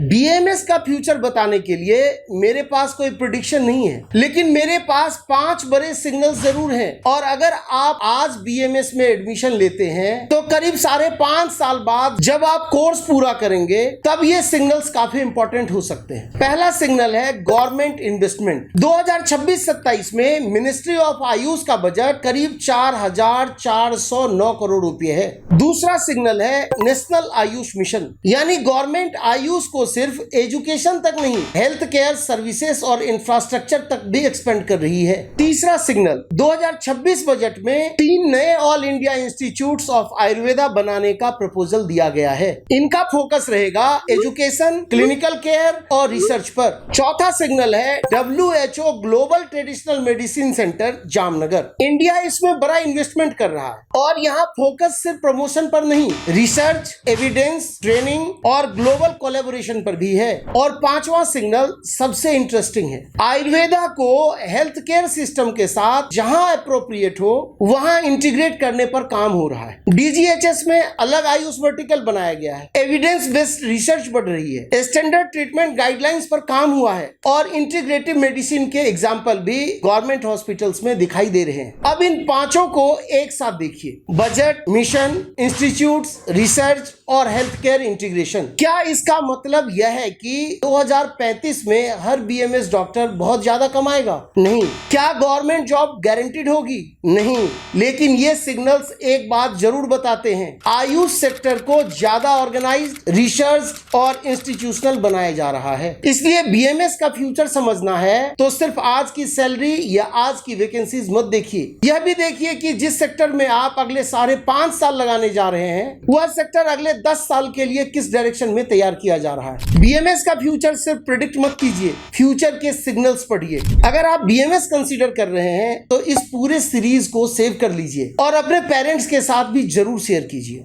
BMS का future बताने के लिए मेरे पास कोई प्रेडिक्शन नहीं है, लेकिन मेरे पास 5 बड़े सिग्नल जरूर हैं। और अगर आप आज बीएमएस में एडमिशन लेते हैं तो करीब 5.5 साल बाद जब आप कोर्स पूरा करेंगे तब ये सिग्नल्स काफी इंपॉर्टेंट हो सकते हैं। पहला सिग्नल है गवर्नमेंट इन्वेस्टमेंट। 2026-27 में मिनिस्ट्री ऑफ आयुष का बजट करीब 4,409 करोड़ रुपए है। दूसरा सिग्नल है नेशनल आयुष मिशन, यानी गवर्नमेंट आयुष को सिर्फ एजुकेशन तक नहीं, हेल्थ केयर सर्विसेज और इंफ्रास्ट्रक्चर तक भी एक्सपेंड कर रही है। तीसरा सिग्नल 2026 बजट में 3 नए all India institutes of Ayurveda बनाने का प्रपोजल दिया गया है। इनका फोकस रहेगा एजुकेशन, क्लिनिकल केयर और रिसर्च पर। चौथा सिग्नल है WHO global traditional medicine centre Jamnagar. India इसमें बड़ा इन्वेस्टमेंट कर रहा है और यहाँ फोकस सिर्फ प्रमोशन पर नहीं, रिसर्च, एविडेंस, ट्रेनिंग और ग्लोबल कोलैबोरेशन पर भी है। और पांचवा सिग्नल सबसे इंटरेस्टिंग है, आयुर्वेदा को हेल्थ केयर सिस्टम के साथ जहां अप्रोप्रिएट हो वहां इंटीग्रेट करने पर काम हो रहा है। DGHS में अलग आयुष वर्टिकल बनाया गया है, एविडेंस बेस्ड रिसर्च बढ़ रही है, स्टैंडर्ड ट्रीटमेंट गाइडलाइंस पर काम हुआ है और इंटीग्रेटिव मेडिसिन के एग्जाम्पल भी गवर्नमेंट हॉस्पिटल्स में दिखाई दे रहे हैं। अब इन पांचों को एक साथ देखिए, बजट, मिशन, इंस्टीट्यूट्स, रिसर्च और हेल्थ केयर इंटीग्रेशन। क्या इसका मतलब यह है कि 2035 में हर बीएमएस डॉक्टर बहुत ज्यादा कमाएगा? नहीं। क्या गवर्नमेंट जॉब गारंटीड होगी? नहीं। लेकिन ये सिग्नल्स एक बात जरूर बताते हैं, आयुष सेक्टर को ज्यादा ऑर्गेनाइज्ड, रिसर्च और इंस्टीट्यूशनल बनाया जा रहा है। इसलिए बीएमएस का फ्यूचर समझना है तो सिर्फ आज की सैलरी या आज की वैकेंसीज मत देखिए, यह भी देखिए कि जिस सेक्टर में आप अगले 5.5 साल लगाने जा रहे हैं वह सेक्टर अगले 10 साल के लिए किस डायरेक्शन में तैयार किया जा रहा है। बीएमएस का फ्यूचर सिर्फ प्रेडिक्ट मत कीजिए, फ्यूचर के सिग्नल्स पढ़िए। अगर आप बीएमएस कंसीडर कर रहे हैं तो इस पूरे सीरीज को सेव कर लीजिए और अपने पेरेंट्स के साथ भी जरूर शेयर कीजिए।